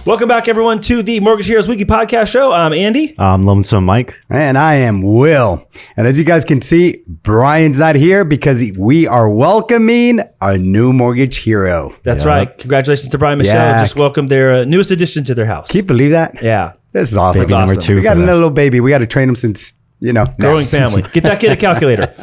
Welcome back, everyone, to the Mortgage Heroes Weekly Podcast Show. I'm Andy. I'm Lonesome Mike. And I am Will. And as you guys can see, Brian's not here because we are welcoming our new mortgage hero. That's right. Congratulations to Brian and Michelle. Yeah. Just welcomed their newest addition to their house. Can you believe that? Yeah. This is awesome. Baby number awesome. two. We got for another that. little baby. We got to train him since, Growing family. Get that kid a calculator.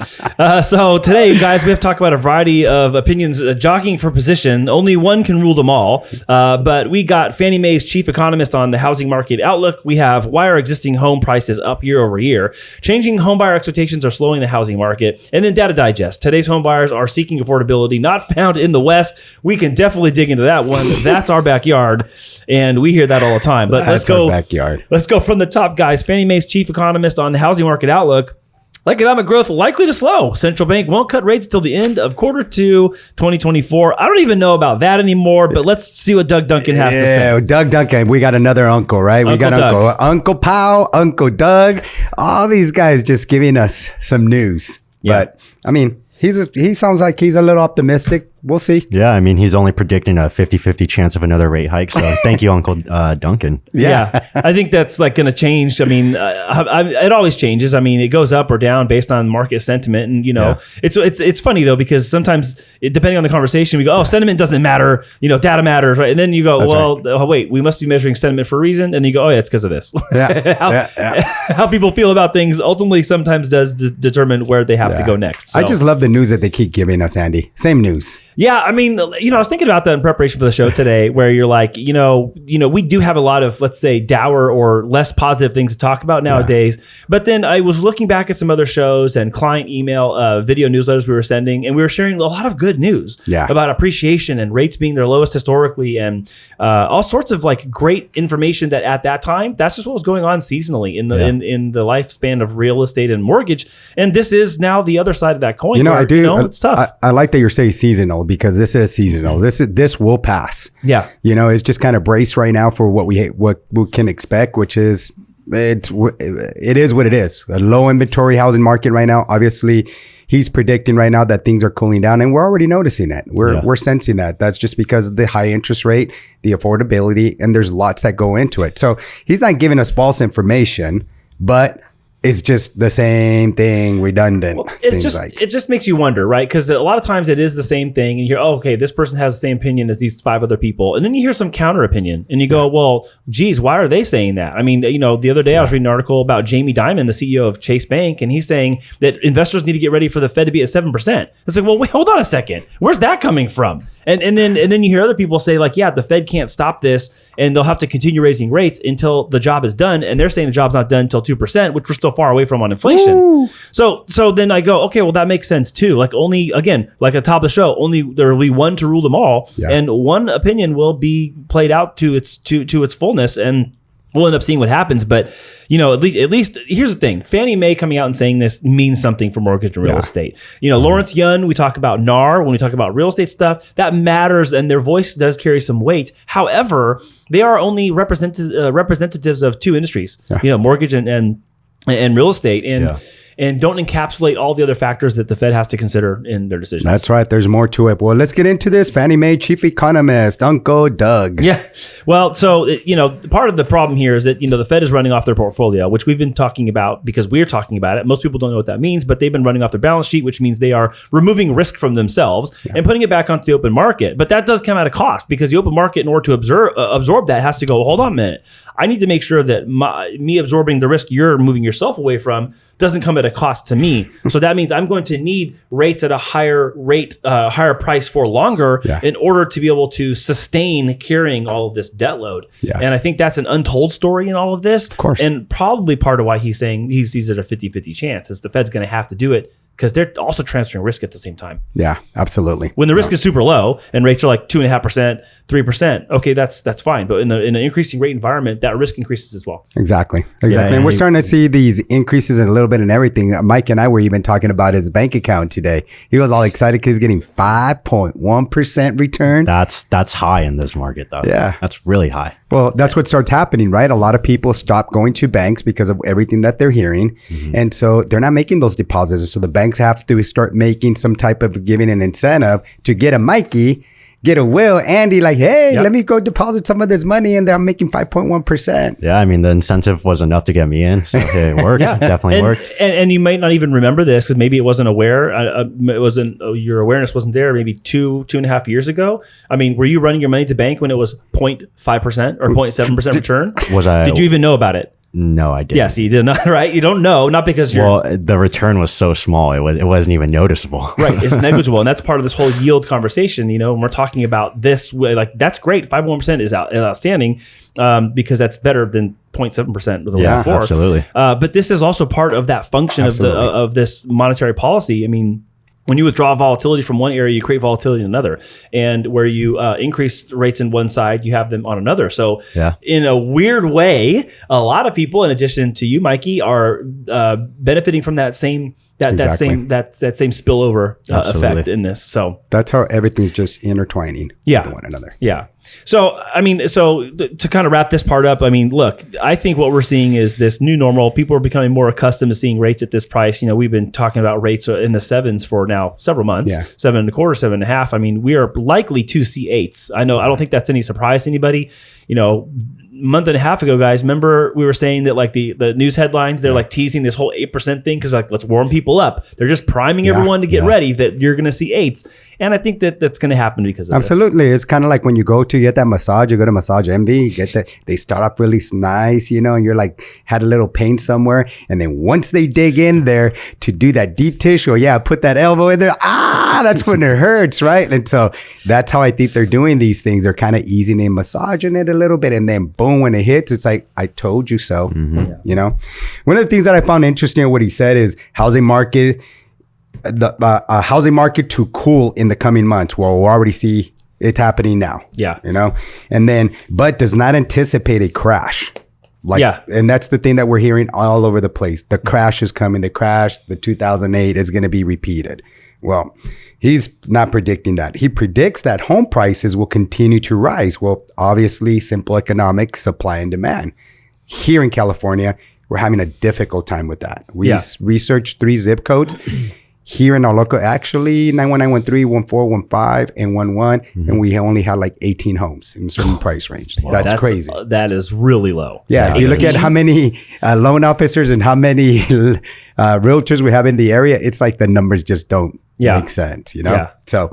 So today, guys, we have to talk about a variety of opinions jockeying for position. Only one can rule them all. But we got Fannie Mae's chief economist on the housing market outlook. We have why are existing home prices up year over year. Changing homebuyer expectations are slowing the housing market. And then DataDigest. Today's homebuyers are seeking affordability not found in the West. We can definitely dig into that one. That's our backyard. And we hear that all the time. But let's go. Backyard. Let's go from the top, guys. Fannie Mae's chief economist on the housing market outlook. Economic growth likely to slow. Central bank won't cut rates till the end of quarter 2, 2024. I don't even know about that anymore, but let's see what Doug Duncan has to say. Doug Duncan. We got another uncle, right? We got Doug. Uncle Powell, Uncle Doug. All these guys just giving us some news. Yeah. But, I mean, he sounds like he's a little optimistic. We'll see. Yeah, I mean, he's only predicting a 50-50 chance of another rate hike. So thank you, Uncle Duncan. Yeah. I think that's like going to change. I mean, it always changes. I mean, it goes up or down based on market sentiment. And, it's funny, though, because sometimes, depending on the conversation, we go, sentiment doesn't matter. Data matters, right? And then you go, wait, we must be measuring sentiment for a reason. And you go, it's because of this. Yeah. How people feel about things ultimately sometimes does determine where they have to go next. So. I just love the news that they keep giving us, Andy. Same news. Yeah, I mean, I was thinking about that in preparation for the show today, where you're like, we do have a lot of, let's say, dour or less positive things to talk about nowadays. But then I was looking back at some other shows and client email, video newsletters we were sending, and we were sharing a lot of good news about appreciation and rates being their lowest historically, and all sorts of like great information that at that time, that's just what was going on seasonally in the in the lifespan of real estate and mortgage. And this is now the other side of that coin. I do. It's tough. I like that you're saying seasonal, because this is seasonal. This will pass. Yeah. It's just kind of brace right now for what we can expect, which is it is what it is. A low inventory housing market right now. Obviously, he's predicting right now that things are cooling down, and we're already noticing it. We're sensing that. That's just because of the high interest rate, the affordability, and there's lots that go into it. So he's not giving us false information, but it's just the same thing, redundant. Well, it just makes you wonder, right? Because a lot of times it is the same thing, and you hear, this person has the same opinion as these 5 other people, and then you hear some counter opinion, and you go, well, geez, why are they saying that? I mean, the other day I was reading an article about Jamie Dimon, the CEO of Chase Bank, and he's saying that investors need to get ready for the Fed to be at 7%. It's like, well, wait, hold on a second, where's that coming from? And then you hear other people say, like, the Fed can't stop this, and they'll have to continue raising rates until the job is done, and they're saying the job's not done until 2%, which we're still far away from on inflation. Ooh. So then I go, okay, well, that makes sense too. Like, only, again, like at the top of the show, only there will be one to rule them all, and one opinion will be played out to its fullness, and we'll end up seeing what happens. But at least here's the thing: Fannie Mae coming out and saying this means something for mortgage and real estate. Lawrence Yun, we talk about NAR when we talk about real estate stuff, that matters, and their voice does carry some weight. However, they are only representatives of 2 industries, mortgage and real estate, and don't encapsulate all the other factors that the Fed has to consider in their decisions. That's right. There's more to it. Well, let's get into this. Fannie Mae chief economist, Uncle Doug. Yeah. Well, so, part of the problem here is that, the Fed is running off their portfolio, which we've been talking about because we're talking about it. Most people don't know what that means, but they've been running off their balance sheet, which means they are removing risk from themselves and putting it back onto the open market. But that does come at a cost, because the open market, in order to absorb that, has to go, hold on a minute. I need to make sure that me absorbing the risk you're moving yourself away from doesn't come at a cost to me. So that means I'm going to need rates at a higher price for longer in order to be able to sustain carrying all of this debt load. Yeah. And I think that's an untold story in all of this. Of course. And probably part of why he's saying he sees it a 50-50 chance is the Fed's going to have to do it, because they're also transferring risk at the same time. Yeah, absolutely. When the risk is super low and rates are like 2.5%, 3%, okay, that's fine. But in an increasing rate environment, that risk increases as well. Exactly. And we're starting to see these increases in a little bit in everything. Mike and I were even talking about his bank account today. He was all excited because he's getting 5.1% return. That's high in this market, though. Yeah. That's really high. Well, that's what starts happening, right? A lot of people stop going to banks because of everything that they're hearing. Mm-hmm. And so they're not making those deposits. So the bank banks have to start making some type of giving an incentive to get a Mikey, get a Will, Andy, like, hey, let me go deposit some of this money and I'm making 5.1%. Yeah, I mean, the incentive was enough to get me in. So it worked. Definitely worked. And you might not even remember this because maybe it wasn't aware. It wasn't, your awareness wasn't there maybe 2.5 years ago. I mean, were you running your money to bank when it was 0.5% or 0.7% return? Did you even know about it? No, I didn't. Yeah, so you did not, right? You don't know, not because you're... Well, the return was so small, it wasn't even noticeable. Right, it's negligible. And that's part of this whole yield conversation, you know, when we're talking about this, like, that's great. 5.1% is outstanding because that's better than 0.7% the yeah, before. Absolutely. But this is also part of that function of this monetary policy. I mean, when you withdraw volatility from one area, you create volatility in another. And where you increase rates in one side, you have them on another. So in a weird way, a lot of people, in addition to you, Mikey, are benefiting from that same that same spillover effect in this. So that's how everything's just intertwining with one another. Yeah. So, I mean, to kind of wrap this part up, I mean, look, I think what we're seeing is this new normal. People are becoming more accustomed to seeing rates at this price. You know, we've been talking about rates in the 7s for now several months, 7.25, 7.5. I mean, we are likely to see 8s. I don't think that's any surprise to anybody. You know, month and a half ago, guys, remember we were saying that like the news headlines, they're like teasing this whole 8% thing because like, let's warm people up. They're just priming everyone to get ready that you're going to see 8s. And I think that that's going to happen because of Absolutely. It's kind of like when you go to get that massage, you go to Massage Envy, you get that, they start off really nice, you know, and you're like, had a little pain somewhere. And then once they dig in there to do that deep tissue, put that elbow in there. That's when it hurts, right? And so that's how I think they're doing these things. They're kind of easing and massaging it a little bit. And then boom, when it hits, it's like, I told you so, you know? One of the things that I found interesting in what he said is housing market, the housing market to cool in the coming months. Well, we'll already see it's happening now. Yeah. You know, and then, but does not anticipate a crash. And that's the thing that we're hearing all over the place. The crash is coming. The crash, the 2008 is going to be repeated. Well, he's not predicting that. He predicts that home prices will continue to rise. Well, obviously, simple economics, supply and demand. Here in California, we're having a difficult time with that. We researched 3 zip codes. Here in our local, actually 91913, 1415, and 11, and we only had like 18 homes in a certain price range. Wow. That's crazy. That is really low. Yeah, if you look at how many loan officers and how many realtors we have in the area, it's like the numbers just don't make sense, you know? Yeah. So,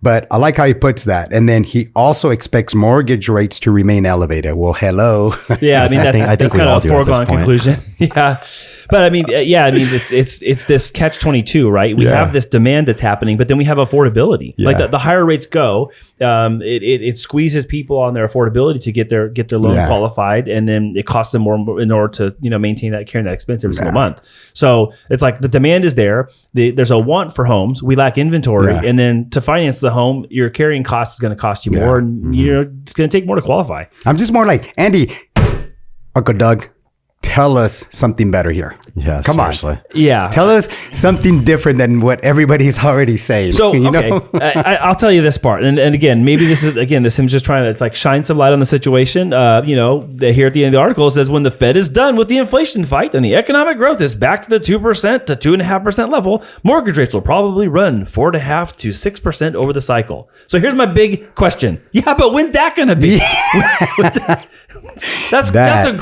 but I like how he puts that. And then he also expects mortgage rates to remain elevated. Well, hello. Yeah, I mean, that's kind of a foregone conclusion. Yeah. But I mean, it's this catch-22, right? We have this demand that's happening, but then we have affordability. Yeah. Like the higher rates go, it squeezes people on their affordability to get their loan qualified, and then it costs them more in order to maintain that, carrying that expense every single month. So it's like the demand is there. There's a want for homes. We lack inventory, and then to finance the home, your carrying cost is going to cost you more, and it's going to take more to qualify. I'm just more like, Andy, Uncle Doug, tell us something better here. Yeah, come seriously. on. Yeah. Tell us something different than what everybody's already saying. So, I'll tell you this part. And again, maybe this is him just trying to like shine some light on the situation. Here at the end of the article, it says when the Fed is done with the inflation fight and the economic growth is back to the 2% to 2.5% level, mortgage rates will probably run 4.5% to 6% over the cycle. So here's my big question. Yeah, but when's that going to be? That's a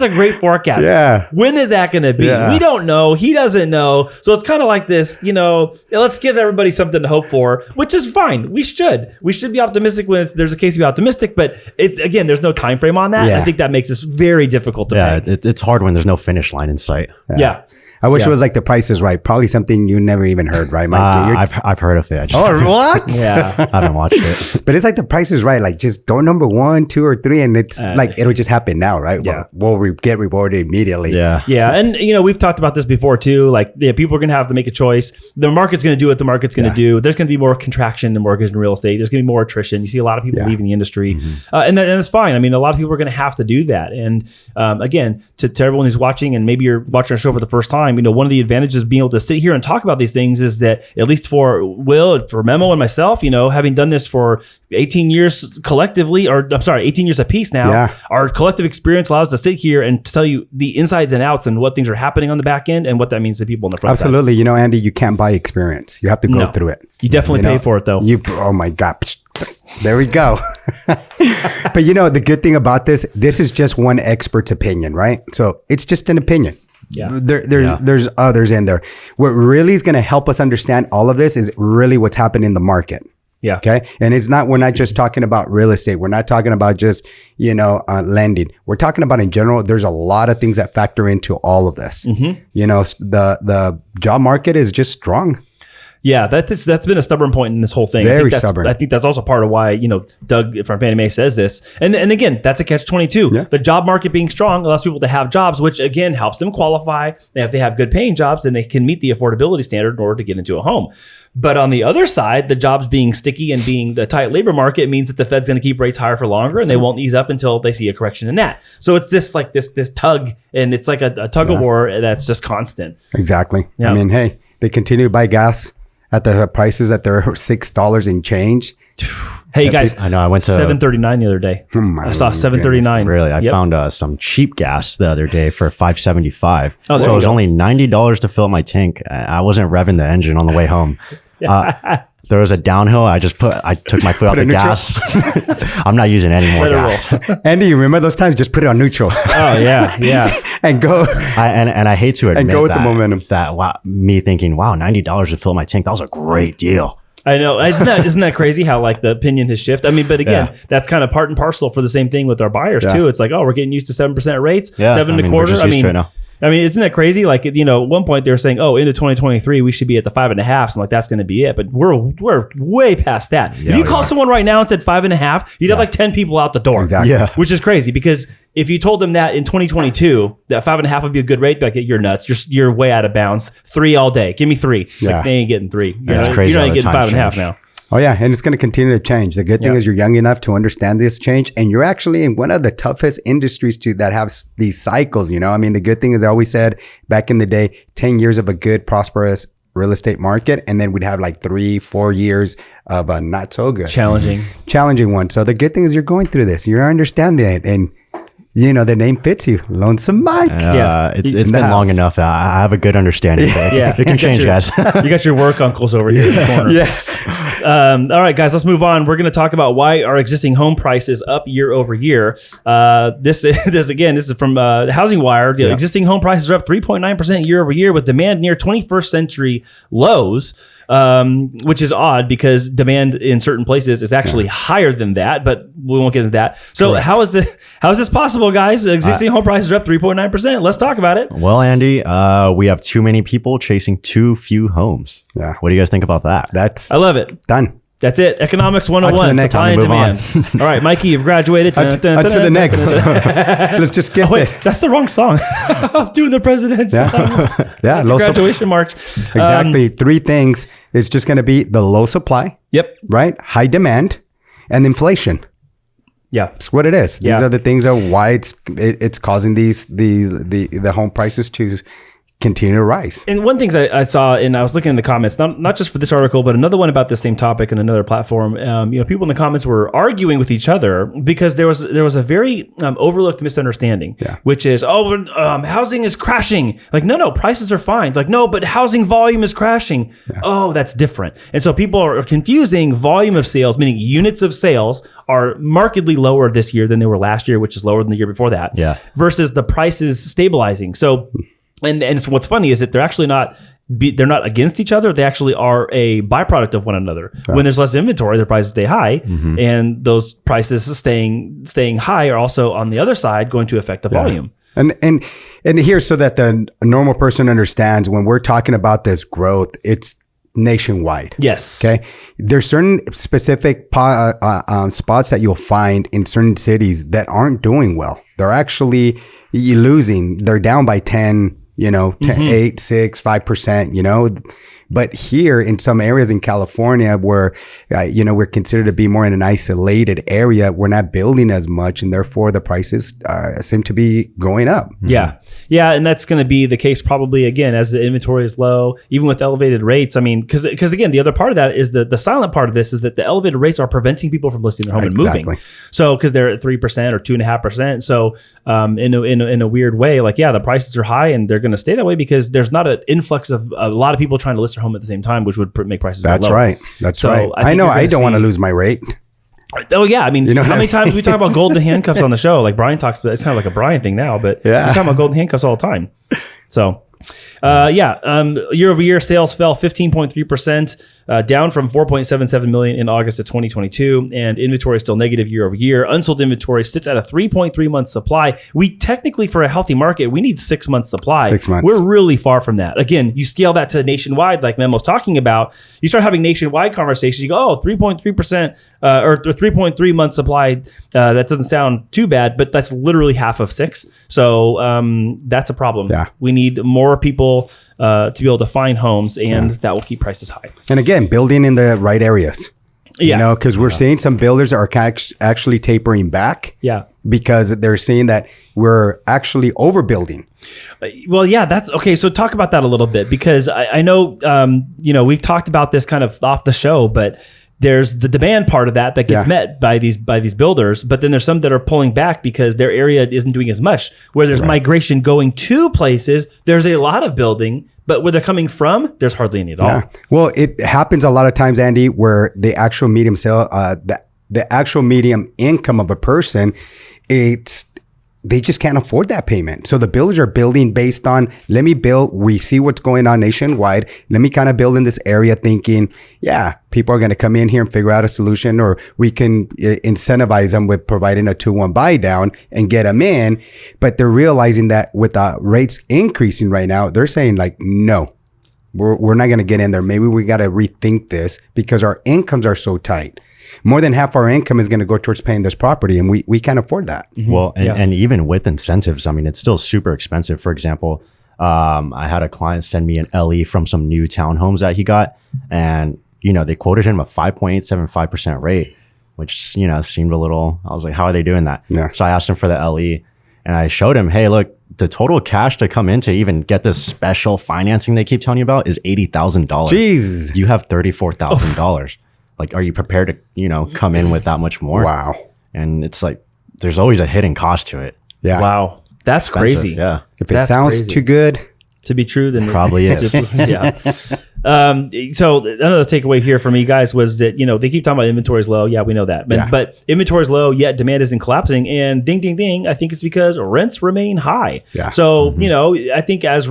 great forecast. Yeah. When is that going to be? Yeah. We don't know. He doesn't know. So it's kind of like this, let's give everybody something to hope for, which is fine. We should be optimistic when there's a case to be optimistic, but again, there's no time frame on that. Yeah. I think that makes this very difficult to make. It's hard when there's no finish line in sight. Yeah. I wish it was like The Price is Right. Probably something you never even heard, right, Mike? I've heard of it. What? Yeah, I haven't watched it. But it's like The Price is Right. Like just door number 1, 2, or 3, and it's like it'll just happen now, right? Yeah. We'll get rewarded immediately. Yeah. Yeah, and we've talked about this before too. Like people are going to have to make a choice. The market's going to do what the market's going to do. There's going to be more contraction in mortgage and real estate. There's going to be more attrition. You see a lot of people leaving the industry, and that's fine. I mean, a lot of people are going to have to do that. And again, to everyone who's watching, and maybe you're watching our show for the first time. time, one of the advantages of being able to sit here and talk about these things is that, at least for Will, for Memo, and myself, having done this for 18 years collectively, or I'm sorry, 18 years apiece now, our collective experience allows us to sit here and tell you the insides and outs and what things are happening on the back end and what that means to people on the front Absolutely. Side. Andy, you can't buy experience. You have to go through it. You definitely pay for it, though. Oh my God. There we go. But the good thing about this is just one expert's opinion, right? So it's just an opinion. Yeah. There's others in there. What really is going to help us understand all of this is really what's happening in the market. Yeah. Okay. And we're not just talking about real estate. We're not talking about just, lending. We're talking about in general, there's a lot of things that factor into all of this. Mm-hmm. The job market is just strong. Yeah, that's been a stubborn point in this whole thing. Very stubborn. I think that's also part of why, Doug from Fannie Mae says this. And again, that's a catch-22. Yeah. The job market being strong allows people to have jobs, which again helps them qualify. And if they have good paying jobs, then they can meet the affordability standard in order to get into a home. But on the other side, the jobs being sticky and being the tight labor market means that the Fed's going to keep rates higher for longer, and they won't ease up until they see a correction in that. So it's this tug, and it's like a tug of war that's just constant. Exactly. Yeah. I mean, hey, they continue to buy gas at the prices that they're $6 and change. Hey, you guys, I know. I went to $7.39 the other day. I saw $7.39. Really, I found some cheap gas the other day for $5.75. Oh, so it was only $90 to fill my tank. I wasn't revving the engine on the way home. There was a downhill. I took my foot out the gas. I'm not using any more gas. Andy, you remember those times? Just put it on neutral. Oh yeah, and go. And I hate to admit and go with the momentum. Me thinking, wow, $90 to fill my tank. That was a great deal. I know. Isn't that crazy how the opinion has shifted? I mean, but again, that's kind of part and parcel for the same thing with our buyers too. It's like, we're getting used to 7% rates, 7.25%. I mean, isn't that crazy? At one point they were saying, into 2023, we should be at the 5.5. And that's going to be it. But we're way past that. If you called someone right now and said 5.5, you'd have 10 people out the door. Exactly. Yeah. Which is crazy, because if you told them that in 2022, that 5.5 would be a good rate, you're nuts. You're way out of bounds. 3 all day. Give me 3. Yeah. They ain't getting 3. That's crazy. You're not getting 5.5 now. Oh yeah, and it's going to continue to change. The good thing is you're young enough to understand this change, and you're actually in one of the toughest industries that have these cycles. I mean, the good thing is I always said back in the day, 10 years of a good, prosperous real estate market, and then we'd have 3-4 years of a not so good, challenging one. So the good thing is you're going through this, you're understanding it, and the name fits you, Lonesome Mike. It's been long enough. I have a good understanding. It can change, guys. You got your work uncles over here in the corner. All right, guys, let's move on. We're going to talk about why are existing home prices up year over year. This is from Housing Wire. Existing home prices are up 3.9% year over year, with demand near 21st century lows. Which is odd because demand in certain places is actually higher than that, but we won't get into that. So how is this possible, guys? Existing home prices are up 3.9%. Let's talk about it. Well, Andy, we have too many people chasing too few homes. Yeah. What do you guys think about that? I love it. Done. That's it. Economics 101. Supply and demand. All right, Mikey, you've graduated. On to the next. Let's just get it. That's the wrong song. I was doing the president's graduation march. Exactly. 3 things. It's just going to be the low supply. Yep. Right? High demand and inflation. Yeah. That's what it is. These are the things of why it's causing the home prices to continue to rise. And one thing I saw, and I was looking in the comments, not just for this article, but another one about the same topic and another platform. People in the comments were arguing with each other because there was a very overlooked misunderstanding, which is, housing is crashing. No, prices are fine. No, but housing volume is crashing. Yeah. Oh, that's different. And so people are confusing volume of sales, meaning units of sales, are markedly lower this year than they were last year, which is lower than the year before that. Yeah. Versus the prices stabilizing. So. And what's funny is that they're actually they're not against each other. They actually are a byproduct of one another. Right. When there's less inventory, their prices stay high, and those prices staying high are also on the other side going to affect the volume. And here, so that the normal person understands, when we're talking about this growth, it's nationwide. Yes. Okay. There's certain specific spots that you'll find in certain cities that aren't doing well. They're actually losing. They're down by 10. 8, 6, 5%, But here in some areas in California where, we're considered to be more in an isolated area, we're not building as much, and therefore the prices seem to be going up. Yeah. Yeah. And that's going to be the case probably again, as the inventory is low, even with elevated rates. I mean, because again, the other part of that is the silent part of this is that the elevated rates are preventing people from listing their home and moving. So, because they're at 3% or 2.5%. So, in a weird way, like, yeah, the prices are high and they're going to stay that way because there's not an influx of a lot of people trying to list their home at the same time, which would make prices low. That's right. I know I don't want to lose my rate. Oh yeah, I mean, how many times we talk about golden handcuffs on the show? Like Brian talks about, it's kind of like a Brian thing now, but we talk about golden handcuffs all the time. So, year over year sales fell 15.3%, down from 4.77 million in August of 2022, and inventory is still negative year over year. Unsold inventory sits at a 3.3 month supply. We technically, for a healthy market, we need 6 months supply. 6 months. We're really far from that. Again, you scale that to nationwide, like Memo's talking about. You start having nationwide conversations. You go, 3.3% or 3.3 month supply. That doesn't sound too bad, but that's literally half of 6. So that's a problem. Yeah. We need more people to be able to find homes, and that will keep prices high. And again, building in the right areas. Yeah. Because we're seeing some builders are actually tapering back. Yeah. Because they're seeing that we're actually overbuilding. Well, yeah, that's okay. So talk about that a little bit, because I know, we've talked about this kind of off the show, but there's the demand part of that gets met by these builders, but then there's some that are pulling back because their area isn't doing as much. Where there's migration going to places, there's a lot of building, but where they're coming from, there's hardly any at all. Well, it happens a lot of times, Andy, where the actual medium the actual medium income of a person, they just can't afford that payment. So the builders are building based on, let me build, we see what's going on nationwide. Let me kind of build in this area thinking, people are going to come in here and figure out a solution, or we can incentivize them with providing a 2-1 buy down and get them in. But they're realizing that with the rates increasing right now, they're saying like, no, we're not going to get in there. Maybe we got to rethink this because our incomes are so tight. More than half our income is going to go towards paying this property, and we can't afford that. Mm-hmm. Well, and even with incentives, I mean, it's still super expensive. For example, I had a client send me an LE from some new townhomes that he got, and they quoted him a 5.875% rate, which seemed a little. I was like, how are they doing that? Yeah. So I asked him for the LE, and I showed him, hey, look, the total cash to come in to even get this special financing they keep telling you about is $80,000. Jeez, you have $34,000. Like, are you prepared to, come in with that much more? Wow. And it's like, there's always a hidden cost to it. Yeah. Wow. That's crazy. Yeah. If it sounds too good to be true, then probably is. Yeah. So another takeaway here for me, guys, was that, they keep talking about inventory is low. Yeah, we know that. But inventory is low, yet demand isn't collapsing. And ding, ding, ding, I think it's because rents remain high. Yeah. So, I think as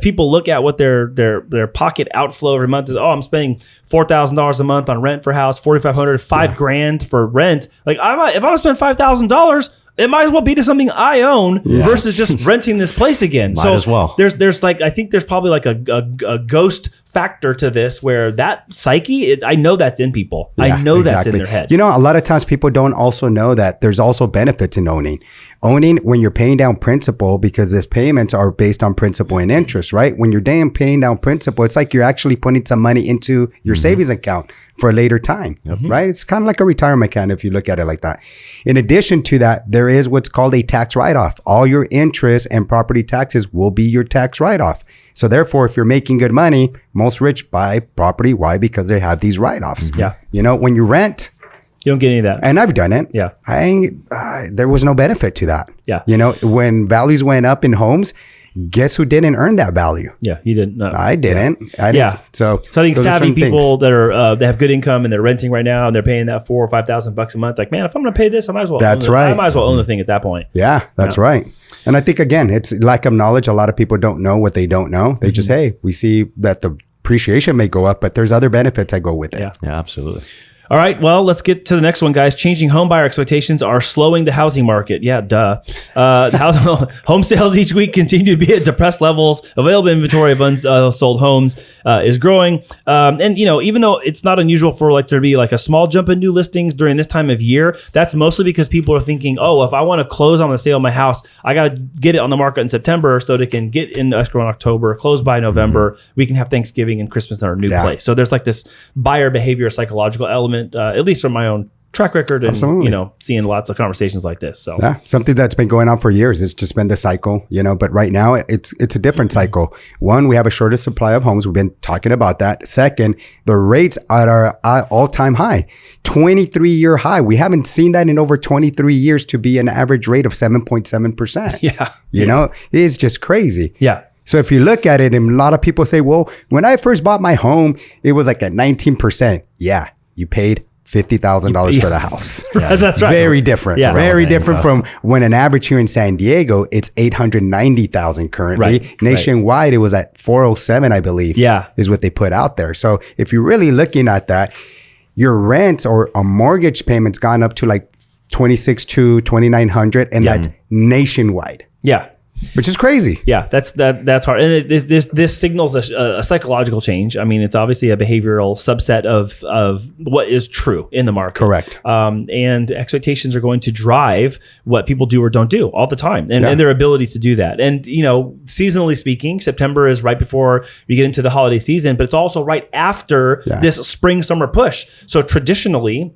people look at what their pocket outflow every month is, I'm spending $4,000 a month on rent for a house, $4,500, $5,000 for rent. Like, if I want to spend $5,000, it might as well be to something I own versus just renting this place again. Might as well. There's like, I think there's probably like a ghost factor to this where that psyche, I know that's in people. I know that's in their head. A lot of times people don't also know that there's also benefits in owning. Owning, when you're paying down principal, because these payments are based on principal and interest, right? When you're paying down principal, it's like you're actually putting some money into your savings account for a later time, right? It's kind of like a retirement account if you look at it like that. In addition to that, there is what's called a tax write-off. All your interest and property taxes will be your tax write-off. So therefore, if you're making good money, most rich buy property. Why? Because they have these write-offs. Yeah. When you rent, you don't get any of that. And I've done it. Yeah. There was no benefit to that. Yeah. When values went up in homes, guess who didn't earn that value? Yeah, you didn't. No. I didn't. Yeah. I didn't. So I think savvy people that are they have good income and they're renting right now and they're paying that $4,000 or $5,000 a month. Like, man, if I'm going to pay this, I might as well. That's right. I might as well own the thing at that point. Yeah, that's right. And I think again, it's lack of knowledge. A lot of people don't know what they don't know. They just, hey, we see that the appreciation may go up, but there's other benefits that go with it. Yeah, absolutely. All right, well, let's get to the next one, guys. Changing home buyer expectations are slowing the housing market. Yeah, duh. Home sales each week continue to be at depressed levels. Available inventory of unsold homes is growing. And, even though it's not unusual for there to be a small jump in new listings during this time of year, that's mostly because people are thinking, oh, if I want to close on the sale of my house, I got to get it on the market in September so they can get in escrow in October, close by November. We can have Thanksgiving and Christmas in our new place. So there's this buyer behavior psychological element, at least from my own track record and seeing lots of conversations like this. So something that's been going on for years. It's just been the cycle, but right now it's a different cycle. One, we have a shorter supply of homes. We've been talking about that. Second, the rates are all-time high, 23-year high. We haven't seen that in over 23 years to be an average rate of 7.7%. Yeah. It is just crazy. Yeah. So if you look at it, and a lot of people say, well, when I first bought my home, it was at 19%. Yeah, you paid $50,000 for the house. Yeah. That's right. Very different. Yeah. Very different from when an average here in San Diego, it's $890,000 currently. Right. Nationwide, it was at $407, I believe. Yeah. Is what they put out there. So if you're really looking at that, your rent or a mortgage payment's gone up to $2,600 to $2,900, and that's nationwide. Yeah. Which is crazy. Yeah, that's hard, and this signals a psychological change. I mean, it's obviously a behavioral subset of what is true in the market. Correct. And expectations are going to drive what people do or don't do all the time, and their ability to do that. And seasonally speaking, September is right before we get into the holiday season, but it's also right after this spring summer push. So traditionally,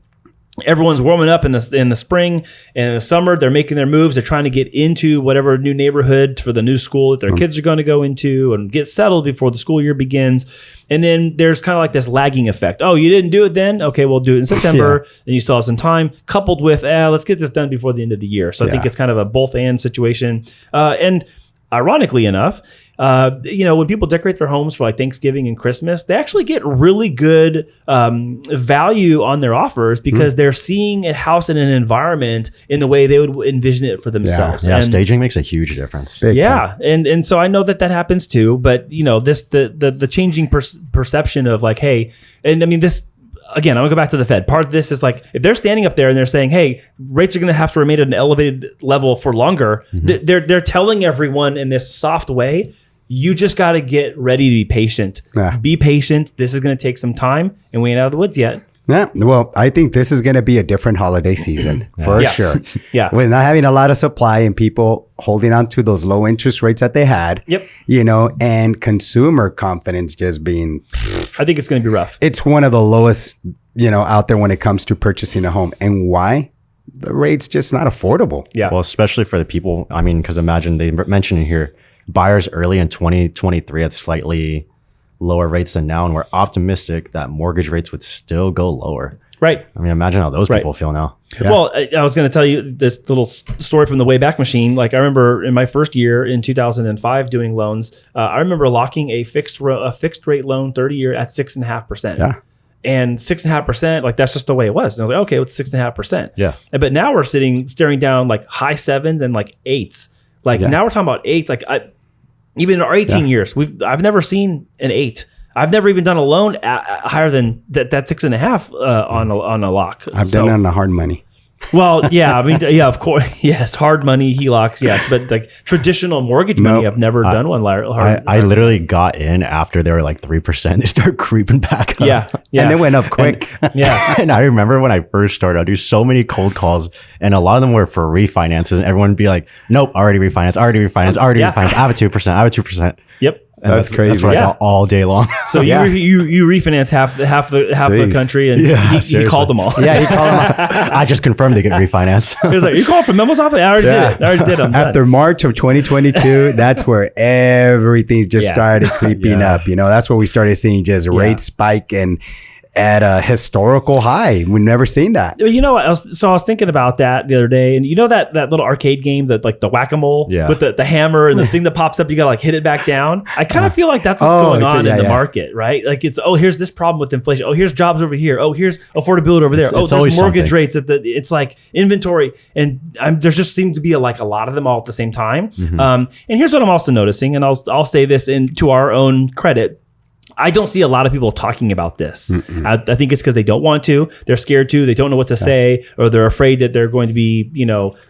everyone's warming up in the spring and in the summer. They're making their moves. They're trying to get into whatever new neighborhood for the new school that their kids are going to go into and get settled before the school year begins. And then there's kind of this lagging effect. Oh, you didn't do it then? Okay, we'll do it in September. And you still have some time, coupled with, let's get this done before the end of the year. So I think it's kind of a both and situation. And ironically enough, when people decorate their homes for Thanksgiving and Christmas, they actually get really good value on their offers because they're seeing a house in an environment in the way they would envision it for themselves. Yeah, staging makes a huge difference. Big time. And so I know that happens too. But the changing perception of hey, and I mean this. Again, I'm gonna go back to the Fed. Part of this is if they're standing up there and they're saying, "Hey, rates are gonna have to remain at an elevated level for longer." They're telling everyone in this soft way, you just got to get ready to be patient. Be patient. This is gonna take some time, and we ain't out of the woods yet. Yeah, well, I think this is going to be a different holiday season for sure. Yeah, with not having a lot of supply and people holding on to those low interest rates that they had. Yep. And consumer confidence just being. I think it's going to be rough. It's one of the lowest, out there when it comes to purchasing a home. And why? The rate's just not affordable. Yeah. Well, especially for the people. I mean, because imagine they mentioned in here, buyers early in 2023 had slightly lower rates than now, and we're optimistic that mortgage rates would still go lower. Right. I mean, imagine how those people feel now. Yeah. Well, I was going to tell you this little story from the Wayback Machine. I remember in my first year in 2005 doing loans, I remember locking a fixed rate loan 30-year at 6.5%. Yeah. And 6.5%, that's just the way it was. And I was like, okay, it's 6.5%. Yeah. But now we're staring down high 7s and 8s. Now we're talking about 8s. Even in our 18 years, I've never seen an 8. I've never even done a loan higher than that 6.5 on a lock. I've done it on the hard money. Well, yeah, I mean, yeah, of course, yes, hard money, HELOCs, yes, but traditional mortgage money, I've never done one. I literally got in after they were 3%. They started creeping back up. Yeah, and it went up quick. And I remember when I first started, I'd do so many cold calls, and a lot of them were for refinances, and everyone would be like, "Nope, already refinanced. I have a 2%. Yep. And that's crazy. That's what I got all day long. So you refinance half the country, and he called them all. Yeah, he called them all. I just confirmed they get refinanced. He was like, "You called from Memo's office? I already did it. I'm done." After March of 2022, that's where everything just started creeping up. That's where we started seeing just rates spike and at a historical high. We've never seen that. I was thinking about that the other day, and that little arcade game that the whack-a-mole with the hammer and the thing that pops up, you gotta hit it back down. I kind of feel like that's what's going on in the market, right? It's here's this problem with inflation. Oh, here's jobs over here. Oh, here's affordability over there. There's mortgage rates it's inventory, and there just seems to be a lot of them all at the same time. And here's what I'm also noticing, and I'll say this to our own credit. I don't see a lot of people talking about this. I think it's because they don't want to. They're scared to. They don't know what to say, or they're afraid that they're going to be,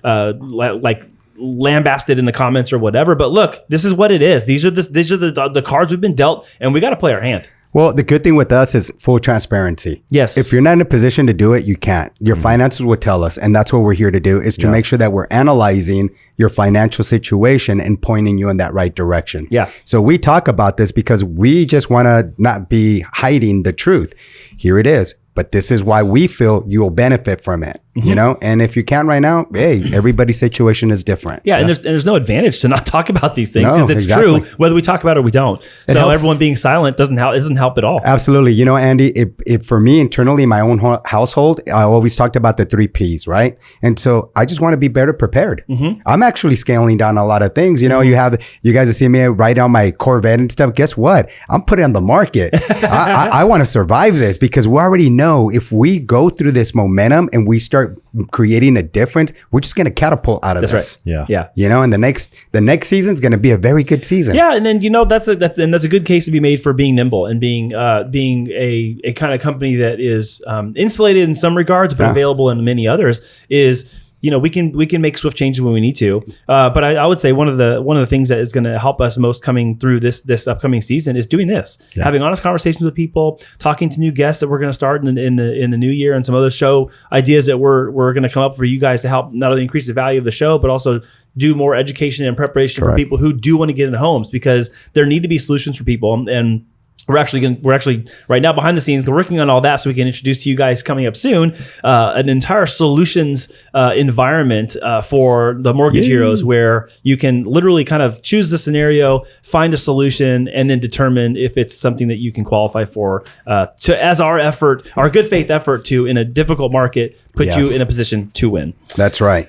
like lambasted in the comments or whatever. But look, this is what it is. These are the cards we've been dealt, and we got to play our hand. Well, the good thing with us is full transparency. Yes. If you're not in a position to do it, you can't. Your finances will tell us. And that's what we're here to do, is to make sure that we're analyzing your financial situation and pointing you in that right direction. Yeah. So we talk about this because we just want to not be hiding the truth. Here it is. But this is why we feel you'll benefit from it, you know? And if you can't right now, hey, everybody's situation is different. Yeah, and there's no advantage to not talk about these things, No, because it's exactly. true whether we talk about it or we don't. So helps. everyone being silent doesn't help at all. Absolutely. You know, Andy, if for me internally in my own household, I always talked about the 3 Ps, right? And so I just want to be better prepared. I'm actually scaling down a lot of things. You know, you guys have seen me write down my Corvette and stuff. Guess what? I'm putting on the market. I want to survive this, because we already know if we go through this momentum and we start creating a difference, we're just going to catapult out of this. Yeah. Yeah. You know, and the next season is going to be a very good season. Yeah, and then that's a good case to be made for being nimble and being a kind of company that is insulated in some regards, but available in many others. Is we can make swift changes when we need to. But I would say one of the things that is going to help us most coming through this upcoming season is doing this, having honest conversations with people, talking to new guests that we're going to start in the new year, and some other show ideas that we're going to come up for you guys to help not only increase the value of the show, but also do more education and preparation for people who do want to get into homes, because there need to be solutions for people. And we're actually right now behind the scenes working on all that, so we can introduce to you guys coming up soon an entire solutions environment for the mortgage heroes, where you can literally kind of choose the scenario, find a solution, and then determine if it's something that you can qualify for. As our good faith effort to, in a difficult market, put you in a position to win. That's right.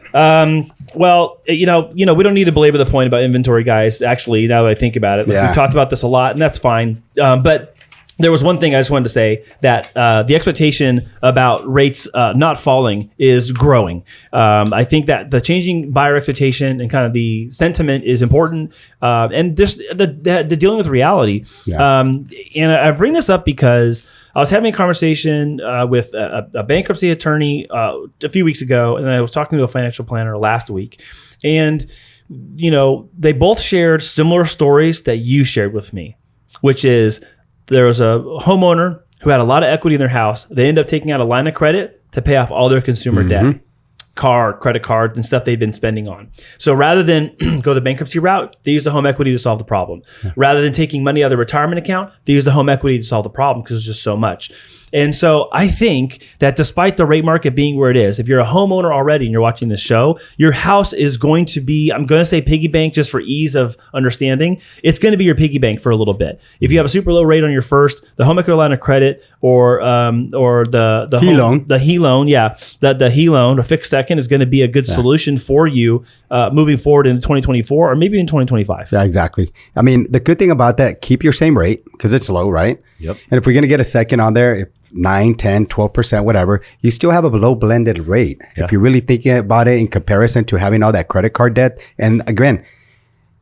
Well, we don't need to belabor the point about inventory, guys. Actually, now that I think about it, we've talked about this a lot, and that's fine. But there was one thing I just wanted to say, that the expectation about rates not falling is growing. I think that the changing buyer expectation and kind of the sentiment is important, and just the dealing with reality. And I bring this up because I was having a conversation with a bankruptcy attorney a few weeks ago, and I was talking to a financial planner last week, and they both shared similar stories that you shared with me, which is there was a homeowner who had a lot of equity in their house. They ended up taking out a line of credit to pay off all their consumer debt, credit card, and stuff they'd been spending on. So rather than go the bankruptcy route, they used the home equity to solve the problem. Rather than taking money out of the retirement account, they used the home equity to solve the problem, because it's just so much. And so I think that despite the rate market being where it is, if you're a homeowner already and you're watching this show, your house is going to be, I'm going to say piggy bank just for ease of understanding, it's going to be your piggy bank for a little bit. If you have a super low rate on your first, the home equity line of credit, or the HE loan, the HE loan, or fixed second, is going to be a good solution for you moving forward into 2024 or maybe in 2025. Yeah, exactly. I mean, the good thing about that, keep your same rate, because it's low, right? Yep. And if we're going to get a second on there, 9, 10, 12%, whatever, you still have a low blended rate. If you're really thinking about it in comparison to having all that credit card debt. And again,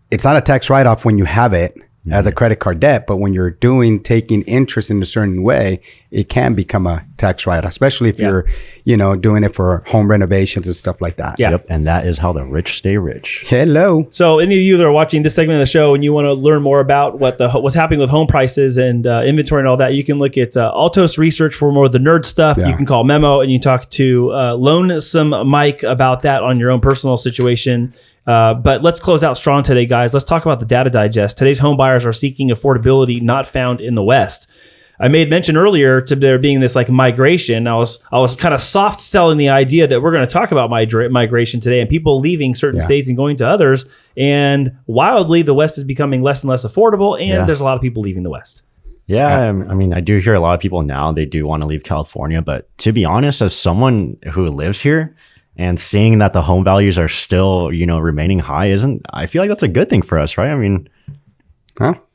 it's not a tax write-off when you have it as a credit card debt, but when you're taking interest in a certain way, it can become a tax write-off, especially if you're, doing it for home renovations and stuff like that. Yeah. Yep. And that is how the rich stay rich. Hello. So any of you that are watching this segment of the show and you want to learn more about what's happening with home prices and inventory and all that, you can look at Altos Research for more of the nerd stuff. You can call Memo and you talk to Lonesome Mike about that on your own personal situation. But let's close out strong today, guys. Let's talk about the data digest. Today's home buyers are seeking affordability not found in the West. I made mention earlier to there being this like migration. I was kind of soft selling the idea that we're going to talk about migration today and people leaving certain states and going to others. And wildly, the West is becoming less and less affordable, and there's a lot of people leaving the West. Yeah, I mean, I do hear a lot of people now, they do want to leave California. But to be honest, as someone who lives here, and seeing that the home values are still, remaining high, I feel like that's a good thing for us, right? I mean,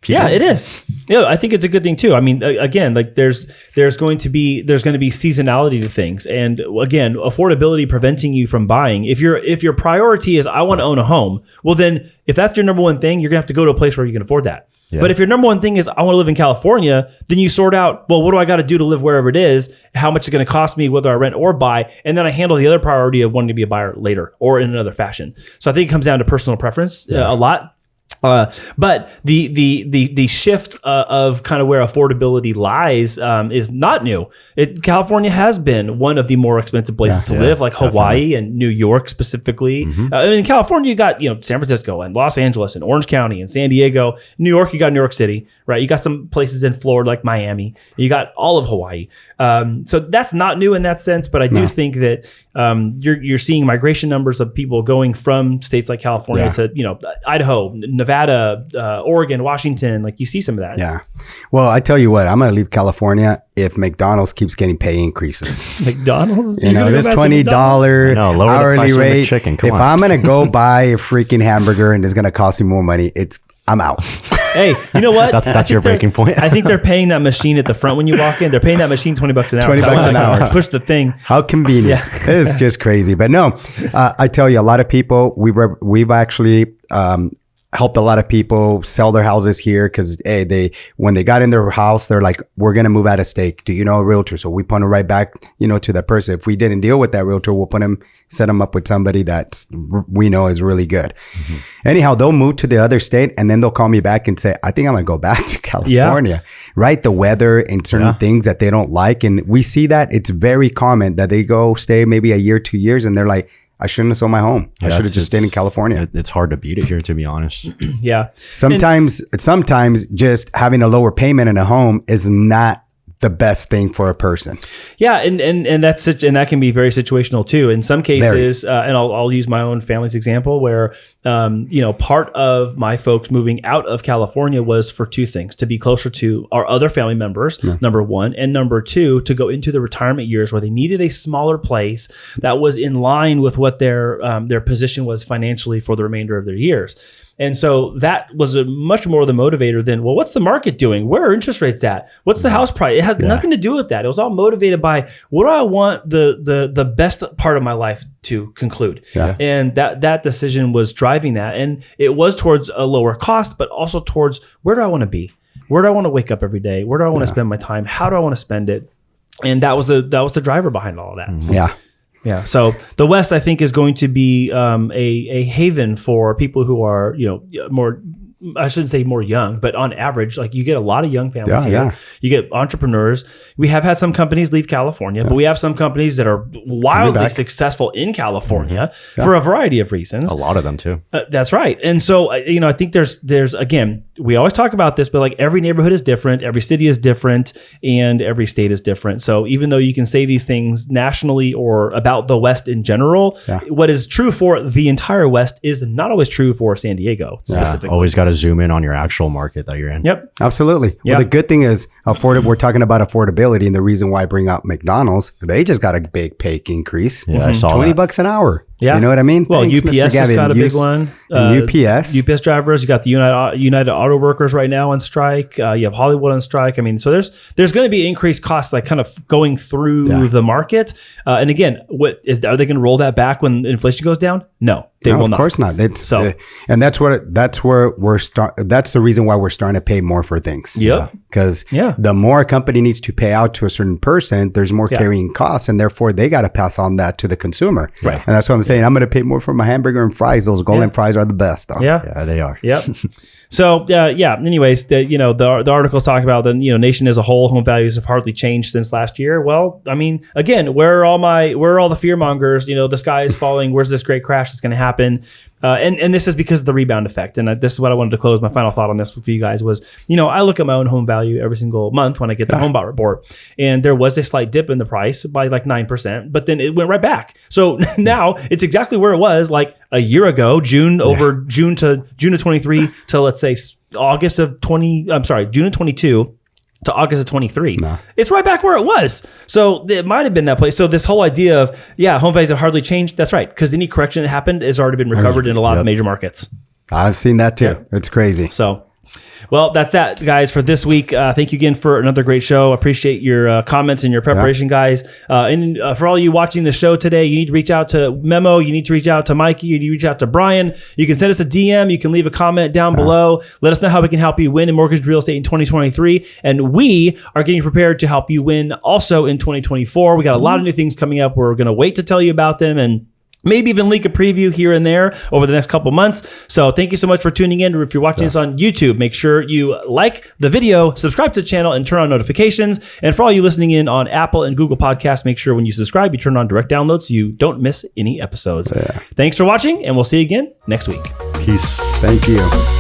yeah, it is. Yeah, I think it's a good thing too. I mean, again, like there's going to be seasonality to things, and again, affordability preventing you from buying. If your priority is I want to own a home, well then if that's your number one thing, you're gonna have to go to a place where you can afford that. Yeah. But if your number one thing is I want to live in California, then you sort out, well, what do I got to do to live wherever it is? How much it's going to cost me, whether I rent or buy? And then I handle the other priority of wanting to be a buyer later or in another fashion. So I think it comes down to personal preference a lot. But the shift of kind of where affordability lies is not new. California has been one of the more expensive places to live, like Hawaii and New York specifically. In California, you got San Francisco and Los Angeles and Orange County and San Diego. New York, you got New York City, right? You got some places in Florida like Miami. You got all of Hawaii. So that's not new in that sense. But I do think that you're seeing migration numbers of people going from states like California to Idaho, Nevada, Oregon, Washington. Like you see some of that. Yeah. Well, I tell you what, I'm going to leave California if McDonald's keeps getting pay increases. McDonald's? This $20 hourly rate. Chicken. If I'm going to go buy a freaking hamburger and it's going to cost me more money, I'm out. Hey, you know what? That's your breaking point. I think they're paying that machine at the front when you walk in. They're paying that machine $20 an hour. $20 an hour. Push the thing. How convenient. It's just crazy. But no, I tell you, a lot of people, we've actually helped a lot of people sell their houses here because when they got in their house, they're like, we're going to move out of state. Do you know a realtor? So we put them right back, to that person. If we didn't deal with that realtor, we'll set them up with somebody that we know is really good. Anyhow, they'll move to the other state and then they'll call me back and say, I think I'm going to go back to California, right? The weather and certain things that they don't like. And we see that it's very common that they go stay maybe a year, 2 years. And they're like, I shouldn't have sold my home. I should have just stayed in California. It's hard to beat it here, to be honest. Yeah. Sometimes just having a lower payment in a home is not the best thing for a person. Yeah, and that can be very situational too. In some cases, and I'll use my own family's example where part of my folks moving out of California was for two things: to be closer to our other family members, number one, and number two, to go into the retirement years where they needed a smaller place that was in line with what their position was financially for the remainder of their years. And so that was much more the motivator than, well, what's the market doing? Where are interest rates at? What's the house price? It has nothing to do with that. It was all motivated by what do I want the best part of my life to conclude? Yeah. And that decision was driving that. And it was towards a lower cost, but also towards where do I want to be? Where do I want to wake up every day? Where do I want to spend my time? How do I want to spend it? And that was the driver behind all of that. Yeah. Yeah. So the West, I think, is going to be a haven for people who are, more, I shouldn't say more young, but on average, like you get a lot of young families here. Yeah. You get entrepreneurs. We have had some companies leave California, but we have some companies that are wildly successful in California for a variety of reasons. A lot of them too. That's right. And so, I think there's again, we always talk about this, but like every neighborhood is different, every city is different, and every state is different. So even though you can say these things nationally or about the West in general, what is true for the entire West is not always true for San Diego specifically. Always got to zoom in on your actual market that you're in. Yep. Absolutely. Well, the good thing is we're talking about affordability, and the reason why I bring up McDonald's, they just got a big pay increase. Yeah, I saw $20 an hour. Yeah. You know what I mean? Well, Thanks, UPS has got a big one. UPS drivers, you got the United Auto Workers right now on strike. You have Hollywood on strike. I mean, so there's going to be increased costs like kind of going through the market. And again, are they going to roll that back when inflation goes down? No, they will not. Of course not. And that's the reason why we're starting to pay more for things. Yep. Because the more a company needs to pay out to a certain person, there's more carrying costs, and therefore they got to pass on that to the consumer. Right. And that's what I'm saying. I'm going to pay more for my hamburger and fries. Those golden fries are the best, though. Yeah, they are. Yep. So anyways, the articles talk about the nation as a whole, home values have hardly changed since last year. Well, I mean, again, where are all the fear mongers? The sky is falling. Where's this great crash that's going to happen? And this is because of the rebound effect. And this is what I wanted to close. My final thought on this for you guys was, I look at my own home value every single month when I get the Homebuyer report, and there was a slight dip in the price by like 9%, but then it went right back. So now it's exactly where it was like a year ago, June of 23 to let's say June of 22 to August of 23. No. It's right back where it was. So it might have been that place. So this whole idea of, home values have hardly changed. That's right. Because any correction that happened has already been recovered in a lot of major markets. I've seen that too. Yeah. It's crazy. So Well, that's that, guys, for this week. Thank you again for another great show. Appreciate your comments and your preparation, guys. And for all you watching the show today, you need to reach out to Memo. You need to reach out to Mikey. You need to reach out to Brian. You can send us a DM. You can leave a comment down below. Let us know how we can help you win in mortgage real estate in 2023. And we are getting prepared to help you win also in 2024. We got a lot of new things coming up. We're going to wait to tell you about them and maybe even leak a preview here and there over the next couple months. So thank you so much for tuning in. If you're watching this on YouTube, make sure you like the video, subscribe to the channel, and turn on notifications. And for all you listening in on Apple and Google Podcasts, make sure when you subscribe, you turn on direct downloads so you don't miss any episodes. Thanks for watching, and we'll see you again next week. Peace. Thank you.